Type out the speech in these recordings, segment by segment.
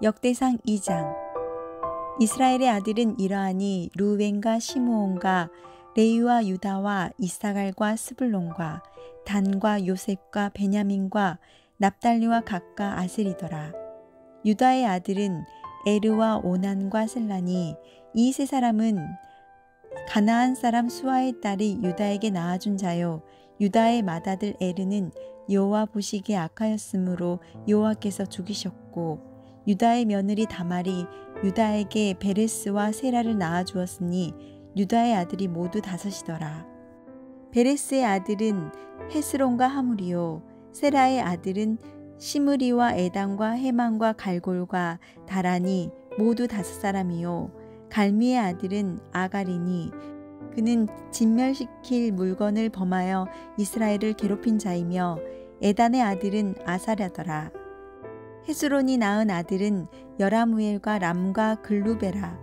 역대상 2장. 이스라엘의 아들은 이러하니 루벤과 시므온과 레위와 유다와 이사갈과 스불론과 단과 요셉과 베냐민과 납달리와 gad과 아셀이더라. 유다의 아들은 에르와 오난과 셀라니, 이 세 사람은 가나안 사람 수아의 딸이 유다에게 낳아준 자요. 유다의 맏아들 에르는 여호와 보시기에 악하였으므로 여호와께서 죽이셨고, 유다의 며느리 다말이 유다에게 베레스와 세라를 낳아주었으니 유다의 아들이 모두 5이더라. 베레스의 아들은 헤스론과 하물이요, 세라의 아들은 시므리와 에단과 헤만과 갈골과 다라니 모두 5사람이요, 갈미의 아들은 아가리니 그는 진멸시킬 물건을 범하여 이스라엘을 괴롭힌 자이며, 에단의 아들은 아사랴더라. 헤스론이 낳은 아들은 여라무엘과 람과 글루베라.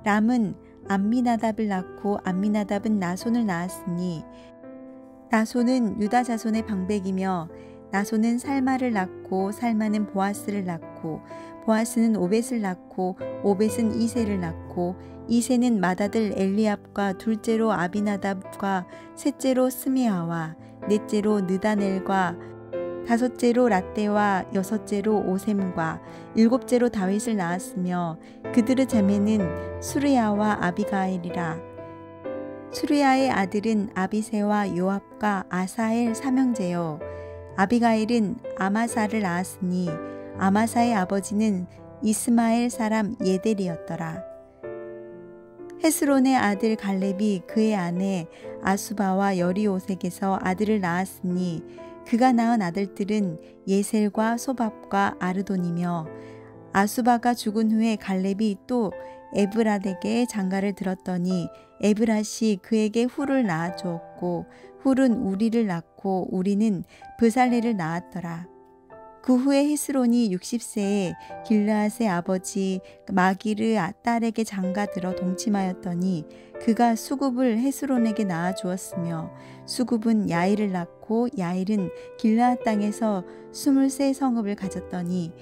람은 암미나답을 낳고 암미나답은 나손을 낳았으니, 나손은 유다 자손의 방백이며, 나손은 살마를 낳고 살마는 보아스를 낳고, 보아스는 오벳을 낳고 오벳은 이새를 낳고, 이새는 맏아들 엘리압과 둘째로 아비나답과 셋째로 스메아와 넷째로 느다넬과 다섯째로 랏대와 여섯째로 오셈과 일곱째로 다윗을 낳았으며, 그들의 자매는 수르야와 아비가일이라. 수르야의 아들은 아비새와 요압과 아사엘 3형제요, 아비가일은 아마사를 낳았으니 아마사의 아버지는 이스마엘 사람 예델이었더라. 헤스론의 아들 갈렙이 그의 아내 아수바와 여리오색에서 아들을 낳았으니, 그가 낳은 아들들은 예셀과 소밥과 아르돈이며, 아수바가 죽은 후에 갈렙이 또 에브랏에게 장가를 들었더니 에브랏이 그에게 훌을 낳아주었고, 훌은 우리를 낳고 우리는 브살레를 낳았더라. 그 후에 헤스론이 60세에 길르앗의 아버지 마기르 딸에게 장가들어 동침하였더니, 그가 수굽을 헤스론에게 낳아주었으며, 수굽은 야일을 낳고 야일은 길르앗 땅에서 23성읍을 가졌더니,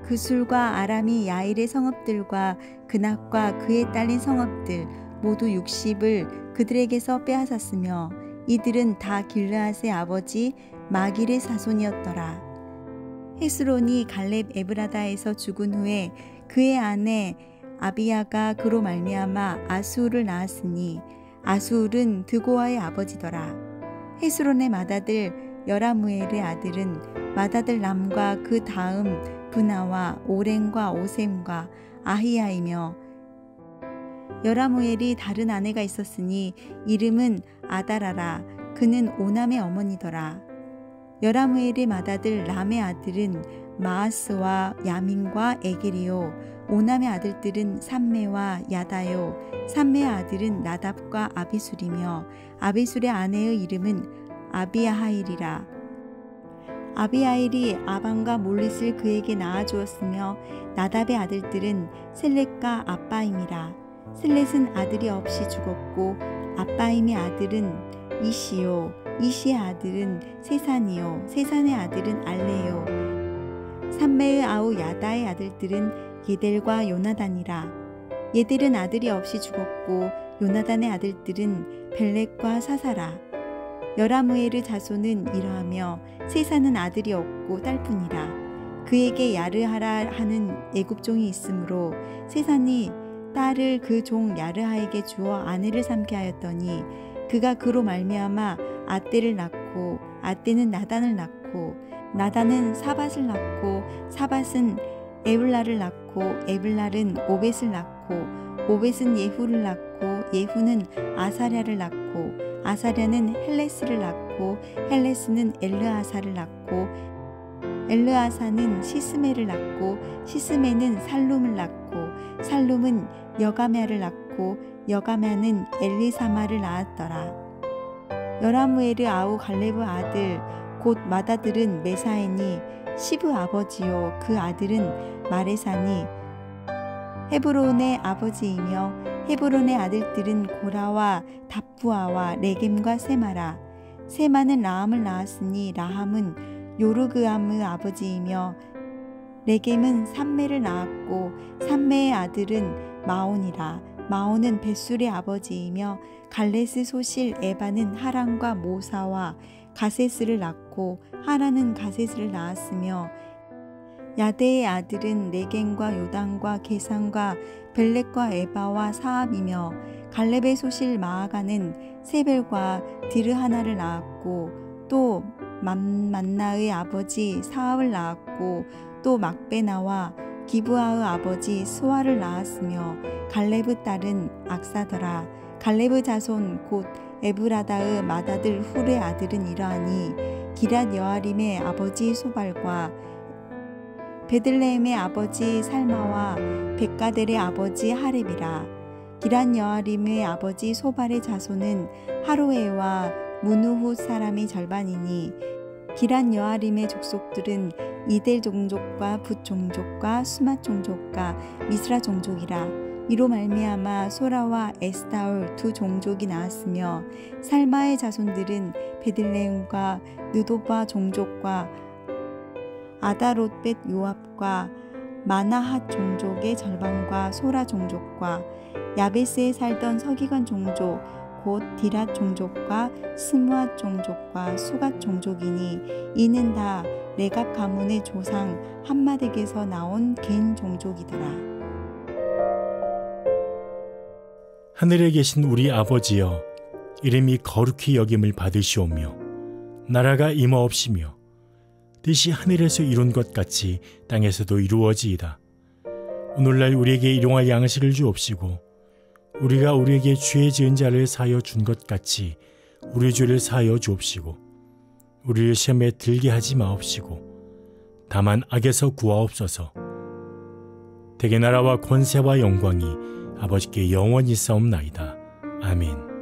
그술과 아람이 야일의 성읍들과 그낙과 그에 딸린 성읍들 모두 60을 그들에게서 빼앗았으며, 이들은 다 길르앗의 아버지 마길의 자손이었더라. 헤스론이 갈렙 에브라다에서 죽은 후에 그의 아내 아비야가 그로 말미암아 아수울을 낳았으니, 아수울은 드고아의 아버지더라. 헤스론의 맏아들 여라무엘의 아들은 맏아들 람과 그 다음 브나와 오렌과 오셈과 아히야이며, 여라무엘이 다른 아내가 있었으니 이름은 아다라라. 그는 오남의 어머니더라. 여라무엘의 맏아들 람의 아들은 마아스와 야민과 에겔이요, 오남의 아들들은 삼메와 야다요, 삼메의 아들은 나답과 아비술이며, 아비술의 아내의 이름은 아비아하일이라. 아비아일이 아방과 몰릿을 그에게 낳아주었으며, 나답의 아들들은 셀렛과 아빠임이라. 셀렛은 아들이 없이 죽었고, 아빠임의 아들은 이시요, 이시의 아들은 세산이요, 세산의 아들은 알레요. 삼메의 아우 야다의 아들들은 예델과 요나단이라. 예델은 아들이 없이 죽었고, 요나단의 아들들은 벨렉과 사사라. 여라무엘의 자손은 이러하며, 세산은 아들이 없고 딸뿐이라. 그에게 야르하라 하는 애굽종이 있으므로 세산이 딸을 그 종 야르하에게 주어 아내를 삼게 하였더니, 그가 그로 말미암아 아떼를 낳고, 아떼는 나단을 낳고, 나단은 사밧을 낳고, 사밧은 에블라를 낳고, 에블랄은 오벳을 낳고, 오벳은 예후를 낳고, 예후는 아사랴를 낳고, 아사랴는 헬레스를 낳고, 헬레스는 엘르아사를 낳고, 엘르아사는 시스메를 낳고, 시스메는 살룸을 낳고, 살룸은 여가메를 낳고, 여가메는 엘리사마를 낳았더라. 여라무엘의 아우 갈렙의 아들 곧 맏아들은 메사에니 시브 아버지요, 그 아들은 마레사니 헤브론의 아버지이며, 헤브론의 아들들은 고라와 답부아와 레겜과 세마라. 세마는 라함을 낳았으니 라함은 요르그암의 아버지이며, 레겜은 삼매를 낳았고 삼매의 아들은 마온이라. 마온은 벳술의 아버지이며 갈레스 소실 에바는 하란과 모사와 가세스를 낳고 하란은 가세스를 낳았으며 야데의 아들은 레겜과 요단과 게산과 벨렉과 에바와 사압이며 갈렙의 소실 마아가는 세벨과 디르하나를 낳았고 또 만나의 아버지 사압을 낳았고 또 막베나와 기브아의 아버지 스와를 낳았으며 갈렙의 딸은 악사더라. 갈렙의 자손 곧 에브라다의 맏아들 훌의 아들은 이러하니 기랏 여아림의 아버지 소발과 베들레헴의 아버지 살마와 백가델의 아버지 하렙이라. 기랏 여아림의 아버지 소발의 자손은 하로에와 무누훗 사람이 절반이니 기랏 여아림의 족속들은 이델 종족과 붓 종족과 수맛 종족과 미스라 종족이라. 이로 말미암아 소라와 에스타올 두 종족이 나왔으며 살마의 자손들은 베들레헴과 느도바 종족과 아다롯벳 요압과 마나핫 종족의 절반과 소라 종족과 야베스에 살던 서기관 종족 곧 디랏 종족과 스므앗 종족과 수갓 종족이니 이는 다 레갑 가문의 조상 함마덱에서 나온 개인 종족이더라. 하늘에 계신 우리 아버지여, 이름이 거룩히 여김을 받으시오며 나라가 임하옵시며 뜻이 하늘에서 이룬 것 같이 땅에서도 이루어지이다. 오늘날 우리에게 일용할 양식을 주옵시고 우리가 우리에게 죄 지은 자를 사하여 준 것 같이 우리 죄를 사하여 주옵시고 우리를 시험에 들게 하지 마옵시고 다만 악에서 구하옵소서. 대개 나라와 권세와 영광이 아버지께 영원히 있사옵나이다. 아멘.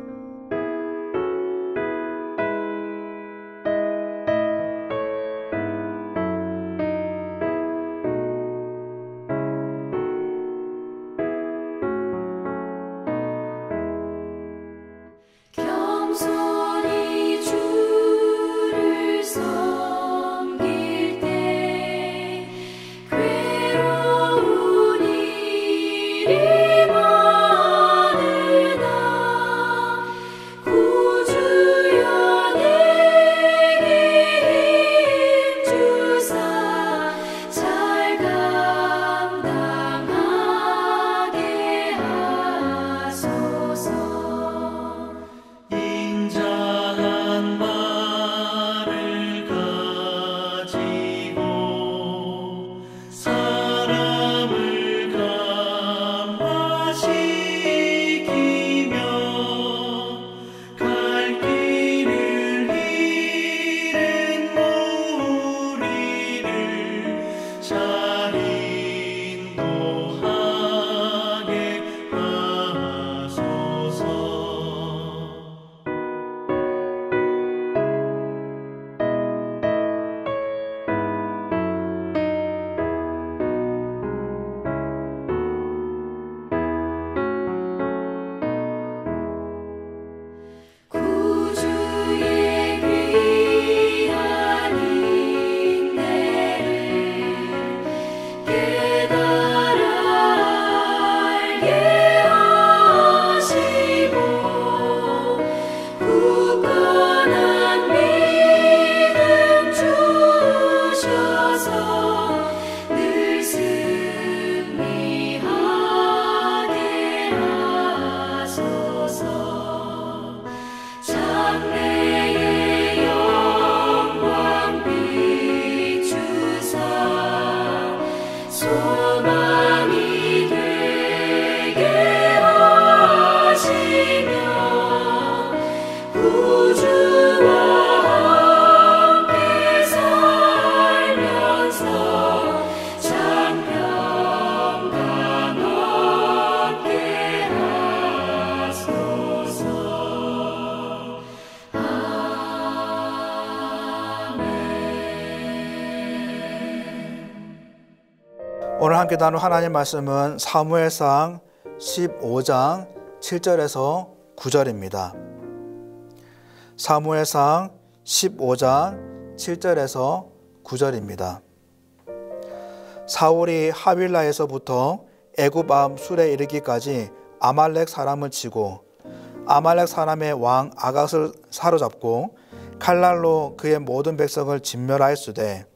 오늘 함께 나눌 하나님 말씀은 사무엘상 15장 7절에서 9절입니다. 사무엘상 15장 7절에서 9절입니다. 사울이 하윌라에서부터 애굽 앞 술에 이르기까지 아말렉 사람을 치고 아말렉 사람의 왕 아갓을 사로잡고 칼날로 그의 모든 백성을 진멸하였으되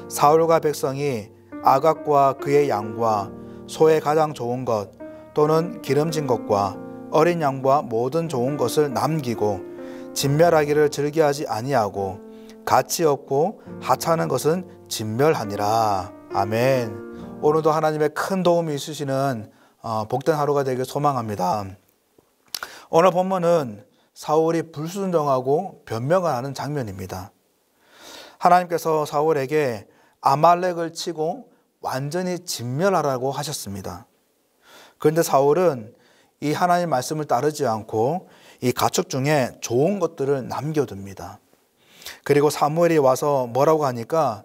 사울과 백성이 아갓과 그의 양과 소의 가장 좋은 것 또는 기름진 것과 어린 양과 모든 좋은 것을 남기고 진멸하기를 즐겨하지 아니하고 가치 없고 하찮은 것은 진멸하니라. 아멘. 오늘도 하나님의 큰 도움이 있으시는 복된 하루가 되길 소망합니다. 오늘 본문은 사울이 불순종하고 변명을 하는 장면입니다. 하나님께서 사울에게 아말렉을 치고 완전히 진멸하라고 하셨습니다. 그런데 사울은 이 하나님 말씀을 따르지 않고 이 가축 중에 좋은 것들을 남겨둡니다. 그리고 사무엘이 와서 뭐라고 하니까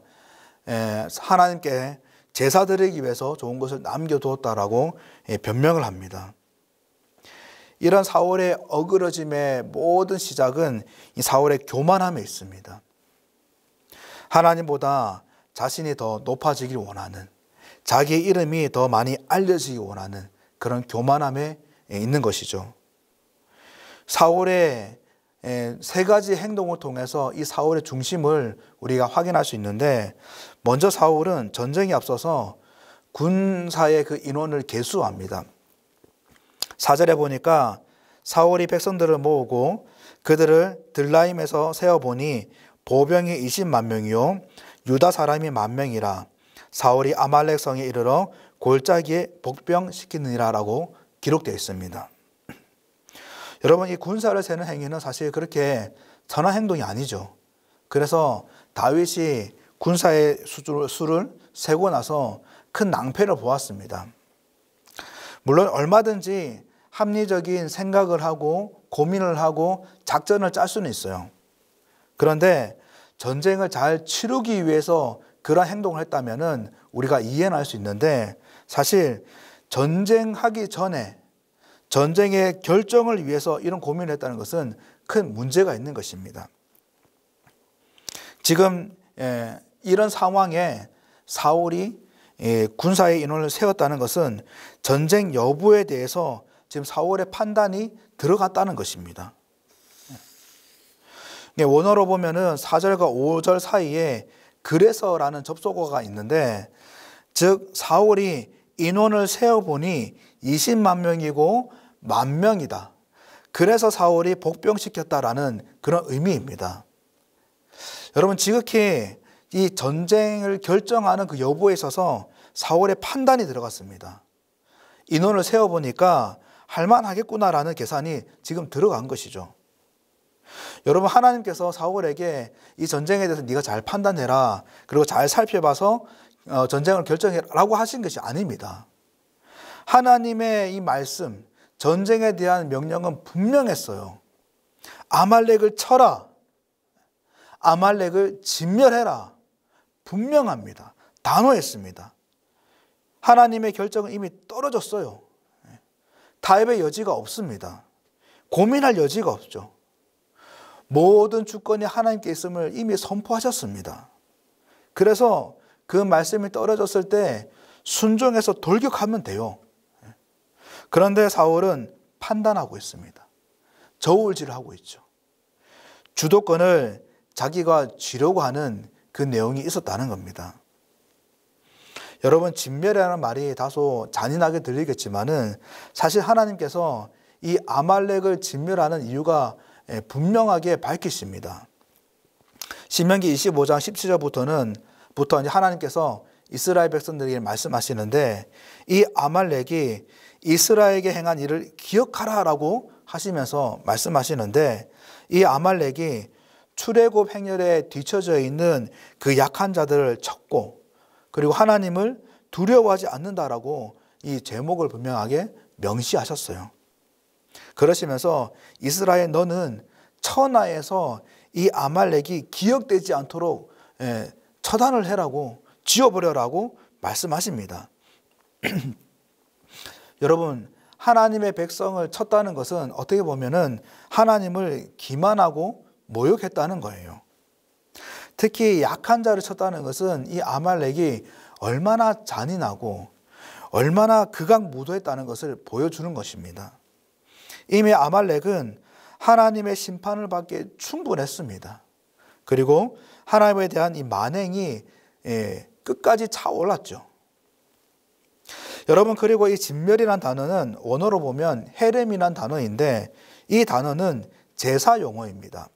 하나님께 제사 드리기 위해서 좋은 것을 남겨두었다라고 변명을 합니다. 이런 사울의 어그러짐의 모든 시작은 이 사울의 교만함에 있습니다. 하나님보다 자신이 더 높아지길 원하는, 자기의 이름이 더 많이 알려지기 원하는 그런 교만함에 있는 것이죠. 사울의 세 가지 행동을 통해서 이 사울의 중심을 우리가 확인할 수 있는데, 먼저 사울은 전쟁에 앞서서 군사의 그 인원을 계수합니다. 4절에 보니까 사울이 백성들을 모으고 그들을 들라임에서 세어보니 보병이 20만 명이요 유다 사람이 10,000명이라. 사울이 아말렉 성에 이르러 골짜기에 복병시키느니라 라고 기록되어 있습니다. 여러분, 이 군사를 세는 행위는 사실 그렇게 선한 행동이 아니죠. 그래서 다윗이 군사의 수를 세고 나서 큰 낭패를 보았습니다. 물론 얼마든지 합리적인 생각을 하고 고민을 하고 작전을 짤 수는 있어요. 그런데 전쟁을 잘 치르기 위해서 그런 행동을 했다면 우리가 이해는 할 수 있는데, 사실 전쟁하기 전에 전쟁의 결정을 위해서 이런 고민을 했다는 것은 큰 문제가 있는 것입니다. 지금 이런 상황에 사울이 군사의 인원을 세웠다는 것은 전쟁 여부에 대해서 지금 사울의 판단이 들어갔다는 것입니다. 원어로 보면은 4절과 5절 사이에 그래서라는 접속어가 있는데, 즉 사울이 인원을 세어보니 20만 명이고 10,000명이다. 그래서 사울이 복병시켰다라는 그런 의미입니다. 여러분, 지극히 이 전쟁을 결정하는 그 여부에 있어서 사울의 판단이 들어갔습니다. 인원을 세어보니까 할만하겠구나라는 계산이 지금 들어간 것이죠. 여러분, 하나님께서 사울에게 이 전쟁에 대해서 네가 잘 판단해라, 그리고 잘 살펴봐서 전쟁을 결정해라고 하신 것이 아닙니다. 하나님의 이 말씀, 전쟁에 대한 명령은 분명했어요. 아말렉을 쳐라, 아말렉을 진멸해라, 분명합니다. 단호했습니다. 하나님의 결정은 이미 떨어졌어요. 타협의 여지가 없습니다. 고민할 여지가 없죠. 모든 주권이 하나님께 있음을 이미 선포하셨습니다. 그래서 그 말씀이 떨어졌을 때 순종해서 돌격하면 돼요. 그런데 사울은 판단하고 있습니다. 저울질하고 있죠. 주도권을 자기가 쥐려고 하는 그 내용이 있었다는 겁니다. 여러분, 진멸이라는 말이 다소 잔인하게 들리겠지만은 사실 하나님께서 이 아말렉을 진멸하는 이유가 분명하게 밝히십니다. 신명기 25장 17절부터 이제 하나님께서 이스라엘 백성들에게 말씀하시는데, 이 아말렉이 이스라엘에게 행한 일을 기억하라라고 하시면서 말씀하시는데, 이 아말렉이 출애굽 행렬에 뒤처져 있는 그 약한 자들을 쳤고, 그리고 하나님을 두려워하지 않는다라고 이 제목을 분명하게 명시하셨어요. 그러시면서 이스라엘, 너는 천하에서 이 아말렉이 기억되지 않도록 처단을 해라고, 지워버려라고 말씀하십니다. 여러분, 하나님의 백성을 쳤다는 것은 어떻게 보면은 하나님을 기만하고 모욕했다는 거예요. 특히 약한 자를 쳤다는 것은 이 아말렉이 얼마나 잔인하고 얼마나 극악무도했다는 것을 보여주는 것입니다. 이미 아말렉은 하나님의 심판을 받기에 충분했습니다. 그리고 하나님에 대한 이 만행이 끝까지 차올랐죠. 여러분, 그리고 이 진멸이란 단어는 원어로 보면 헤렘이란 단어인데 이 단어는 제사 용어입니다.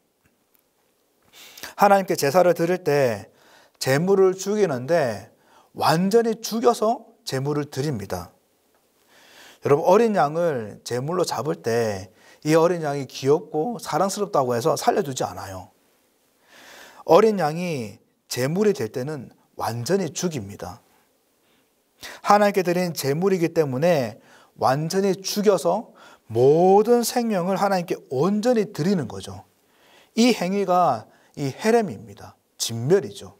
하나님께 제사를 드릴 때 제물을 죽이는데 완전히 죽여서 제물을 드립니다. 여러분, 어린 양을 제물로 잡을 때 이 어린 양이 귀엽고 사랑스럽다고 해서 살려두지 않아요. 어린 양이 제물이 될 때는 완전히 죽입니다. 하나님께 드린 제물이기 때문에 완전히 죽여서 모든 생명을 하나님께 온전히 드리는 거죠. 이 행위가 이 헤렘입니다. 진멸이죠.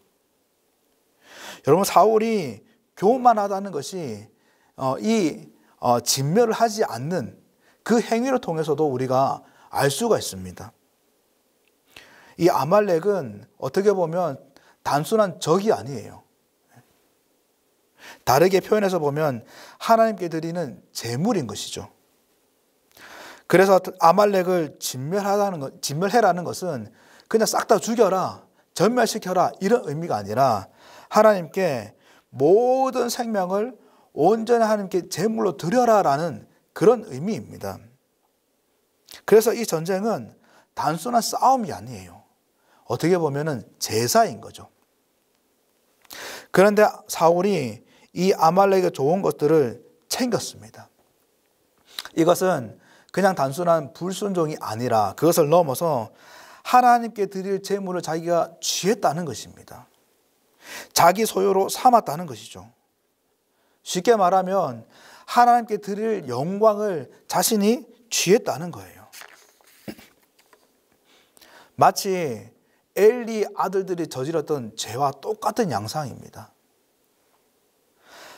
여러분, 사울이 교만하다는 것이 이 진멸을 하지 않는 그 행위를 통해서도 우리가 알 수가 있습니다. 이 아말렉은 어떻게 보면 단순한 적이 아니에요. 다르게 표현해서 보면 하나님께 드리는 제물인 것이죠. 그래서 아말렉을 진멸해라는 것은 그냥 싹 다 죽여라, 전멸시켜라 이런 의미가 아니라 하나님께 모든 생명을 온전히 하나님께 제물로 드려라라는 그런 의미입니다. 그래서 이 전쟁은 단순한 싸움이 아니에요. 어떻게 보면은 제사인 거죠. 그런데 사울이 이 아말렉의 좋은 것들을 챙겼습니다. 이것은 그냥 단순한 불순종이 아니라 그것을 넘어서 하나님께 드릴 제물을 자기가 취했다는 것입니다. 자기 소유로 삼았다는 것이죠. 쉽게 말하면 하나님께 드릴 영광을 자신이 취했다는 거예요. 마치 엘리 아들들이 저질렀던 죄와 똑같은 양상입니다.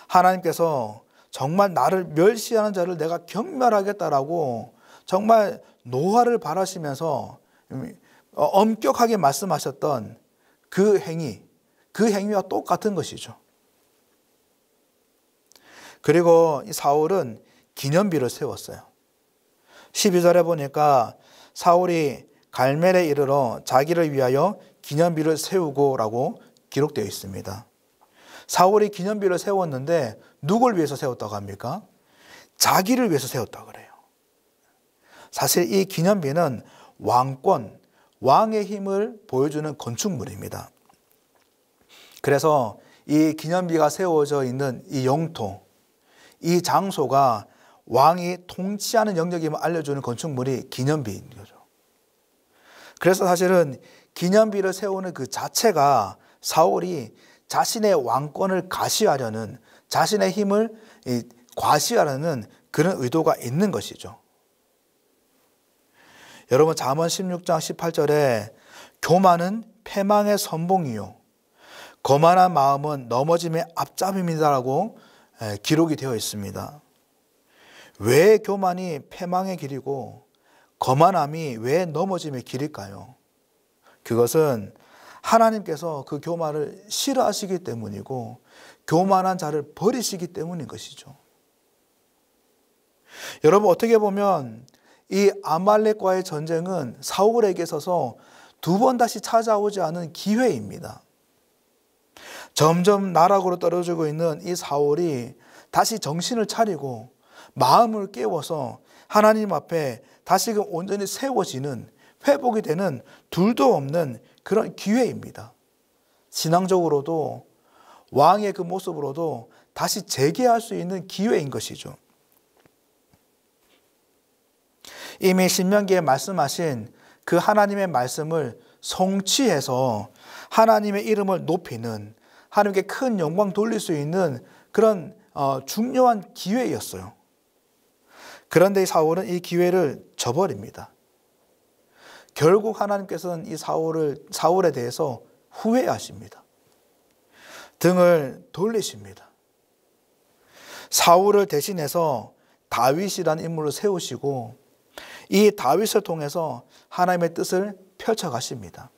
하나님께서 정말 나를 멸시하는 자를 내가 경멸하겠다라고 정말 노화를 바라시면서 엄격하게 말씀하셨던 그 행위와 똑같은 것이죠. 그리고 이 사울은 기념비를 세웠어요. 12절에 보니까 사울이 갈멜에 이르러 자기를 위하여 기념비를 세우고라고 기록되어 있습니다. 사울이 기념비를 세웠는데 누굴 위해서 세웠다고 합니까? 자기를 위해서 세웠다고 그래요. 사실 이 기념비는 왕권, 왕의 힘을 보여주는 건축물입니다. 그래서 이 기념비가 세워져 있는 이 영토, 이 장소가 왕이 통치하는 영역임을 알려주는 건축물이 기념비인 거죠. 그래서 사실은 기념비를 세우는 그 자체가 사울이 자신의 왕권을 가시하려는, 자신의 힘을 과시하려는 그런 의도가 있는 것이죠. 여러분, 잠언 16장 18절에 교만은 패망의 선봉이요 거만한 마음은 넘어짐의 앞잡임이다라고 기록이 되어 있습니다. 왜 교만이 패망의 길이고 거만함이 왜 넘어짐의 길일까요? 그것은 하나님께서 그 교만을 싫어하시기 때문이고 교만한 자를 버리시기 때문인 것이죠. 여러분, 어떻게 보면 이 아말렉과의 전쟁은 사울에게 있어서 두 번 다시 찾아오지 않은 기회입니다. 점점 나락으로 떨어지고 있는 이 사울이 다시 정신을 차리고 마음을 깨워서 하나님 앞에 다시금 온전히 세워지는, 회복이 되는 둘도 없는 그런 기회입니다. 신앙적으로도 왕의 그 모습으로도 다시 재개할 수 있는 기회인 것이죠. 이미 신명기에 말씀하신 그 하나님의 말씀을 성취해서 하나님의 이름을 높이는, 하나님께 큰 영광 돌릴 수 있는 그런 중요한 기회였어요. 그런데 사울은 이 기회를 저버립니다. 결국 하나님께서는 이 사울에 대해서 후회하십니다. 등을 돌리십니다. 사울을 대신해서 다윗이라는 인물을 세우시고 이 다윗을 통해서 하나님의 뜻을 펼쳐가십니다.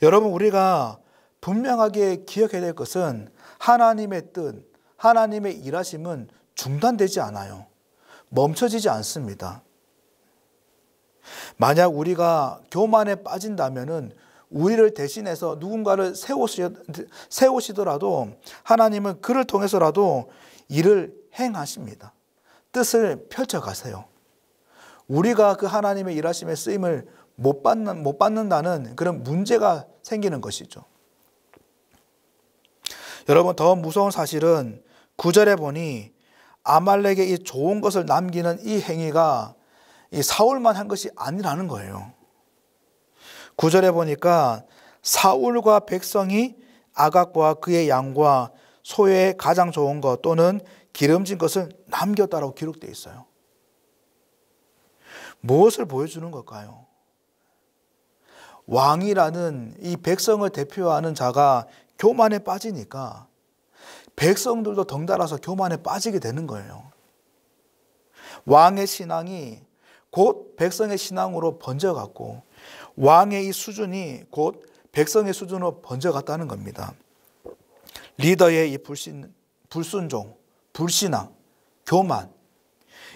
여러분, 우리가 분명하게 기억해야 될 것은 하나님의 뜻, 하나님의 일하심은 중단되지 않아요. 멈춰지지 않습니다. 만약 우리가 교만에 빠진다면은 우리를 대신해서 누군가를 세우시더라도 하나님은 그를 통해서라도 일을 행하십니다. 뜻을 펼쳐가세요. 우리가 그 하나님의 일하심의 쓰임을 못 받는다는 그런 문제가 생기는 것이죠. 여러분, 더 무서운 사실은 9절에 보니 아말렉의 이 좋은 것을 남기는 이 행위가 이 사울만 한 것이 아니라는 거예요. 9절에 보니까 사울과 백성이 아각과 그의 양과 소의 가장 좋은 것 또는 기름진 것을 남겼다라고 기록되어 있어요. 무엇을 보여주는 걸까요? 왕이라는 이 백성을 대표하는 자가 교만에 빠지니까 백성들도 덩달아서 교만에 빠지게 되는 거예요. 왕의 신앙이 곧 백성의 신앙으로 번져갔고 왕의 이 수준이 곧 백성의 수준으로 번져갔다는 겁니다. 리더의 이 불순종, 불신앙, 교만,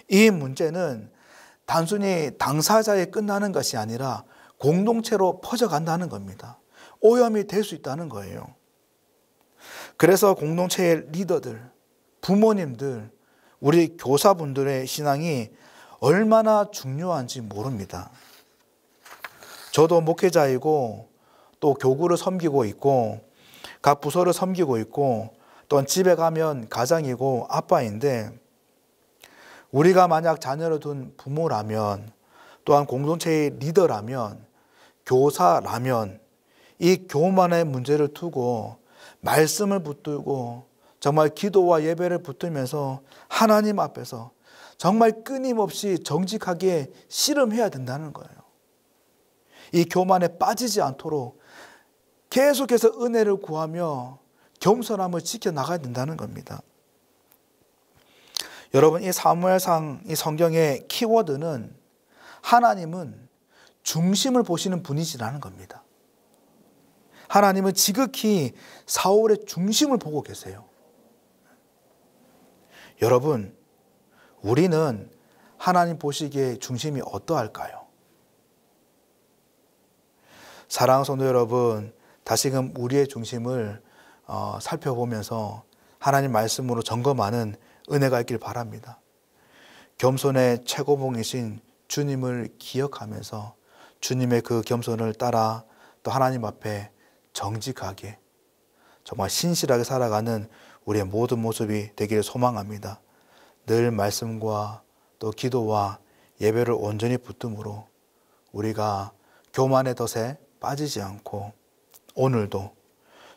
이 문제는 단순히 당사자에 끝나는 것이 아니라 공동체로 퍼져간다는 겁니다. 오염이 될 수 있다는 거예요. 그래서 공동체의 리더들, 부모님들, 우리 교사분들의 신앙이 얼마나 중요한지 모릅니다. 저도 목회자이고 또 교구를 섬기고 있고 각 부서를 섬기고 있고 또한 집에 가면 가장이고 아빠인데 우리가 만약 자녀를 둔 부모라면 또한 공동체의 리더라면 교사라면 이 교만의 문제를 두고 말씀을 붙들고 정말 기도와 예배를 붙들면서 하나님 앞에서 정말 끊임없이 정직하게 씨름해야 된다는 거예요. 이 교만에 빠지지 않도록 계속해서 은혜를 구하며 겸손함을 지켜나가야 된다는 겁니다. 여러분, 이 사무엘상 이 성경의 키워드는 하나님은 중심을 보시는 분이시라는 겁니다. 하나님은 지극히 사울의 중심을 보고 계세요. 여러분, 우리는 하나님 보시기에 중심이 어떠할까요? 사랑하는 성도 여러분, 다시금 우리의 중심을 살펴보면서 하나님 말씀으로 점검하는 은혜가 있길 바랍니다. 겸손의 최고봉이신 주님을 기억하면서 주님의 그 겸손을 따라 또 하나님 앞에 정직하게 정말 신실하게 살아가는 우리의 모든 모습이 되기를 소망합니다. 늘 말씀과 또 기도와 예배를 온전히 붙듦으로 우리가 교만의 덫에 빠지지 않고 오늘도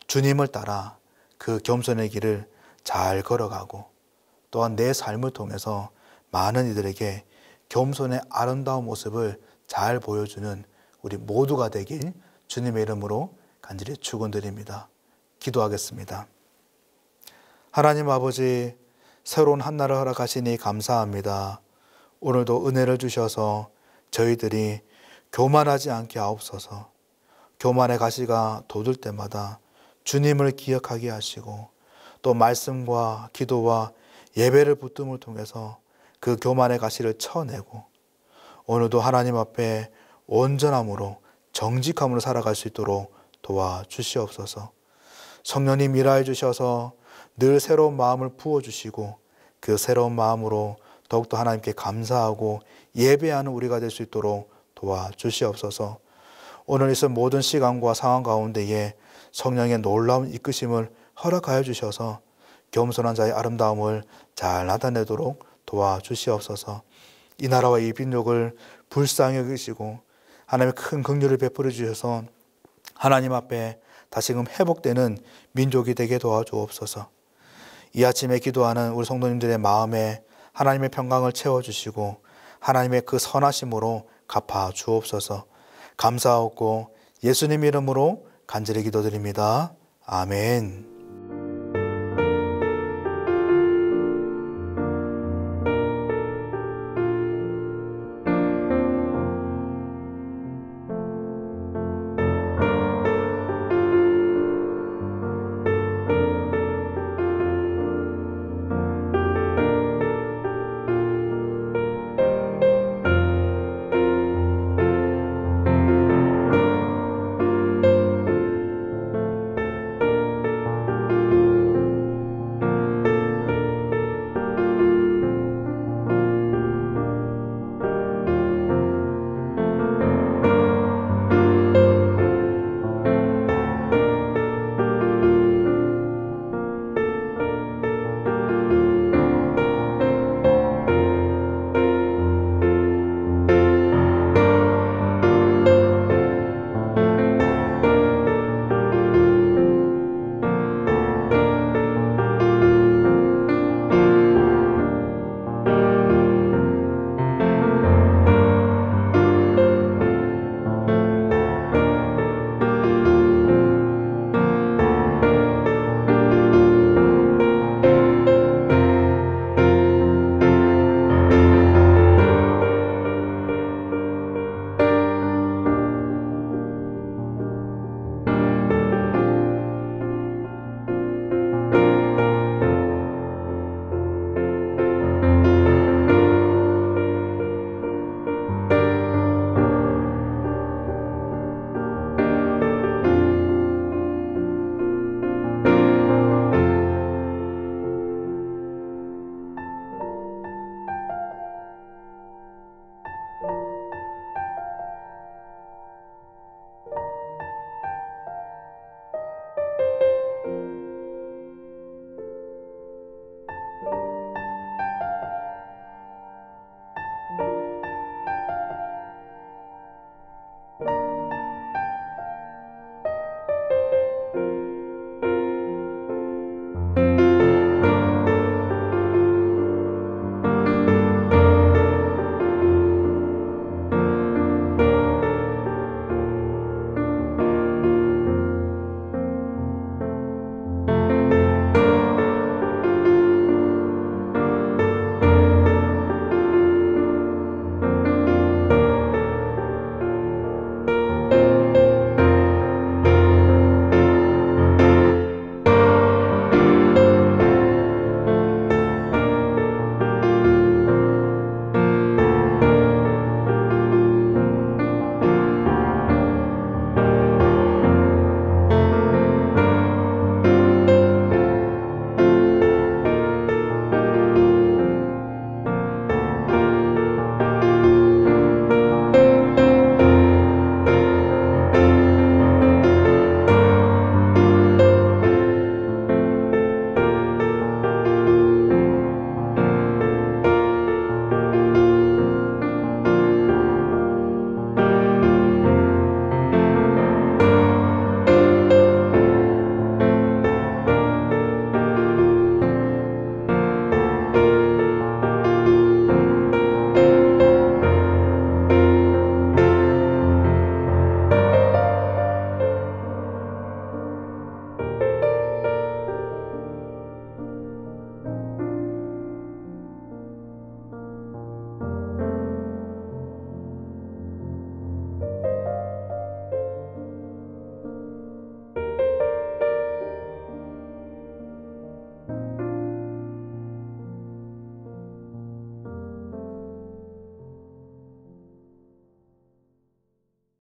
주님을 따라 그 겸손의 길을 잘 걸어가고 또한 내 삶을 통해서 많은 이들에게 겸손의 아름다운 모습을 잘 보여주는 우리 모두가 되길 주님의 이름으로 간절히 축원드립니다. 기도하겠습니다. 하나님 아버지, 새로운 한날을 허락하시니 감사합니다. 오늘도 은혜를 주셔서 저희들이 교만하지 않게 하옵소서. 교만의 가시가 돋을 때마다 주님을 기억하게 하시고 또 말씀과 기도와 예배를 붙듦을 통해서 그 교만의 가시를 쳐내고 오늘도 하나님 앞에 온전함으로 정직함으로 살아갈 수 있도록 도와주시옵소서. 성령님 일하여 주셔서 늘 새로운 마음을 부어주시고 그 새로운 마음으로 더욱더 하나님께 감사하고 예배하는 우리가 될 수 있도록 도와주시옵소서. 오늘 있은 모든 시간과 상황 가운데에 성령의 놀라운 이끄심을 허락하여 주셔서 겸손한 자의 아름다움을 잘 나타내도록 도와주시옵소서. 이 나라와 이 민족을 불쌍히 여기시고 하나님의 큰 긍휼을 베풀어 주셔서 하나님 앞에 다시금 회복되는 민족이 되게 도와주옵소서. 이 아침에 기도하는 우리 성도님들의 마음에 하나님의 평강을 채워주시고 하나님의 그 선하심으로 갚아 주옵소서. 감사하고 예수님 이름으로 간절히 기도드립니다. 아멘.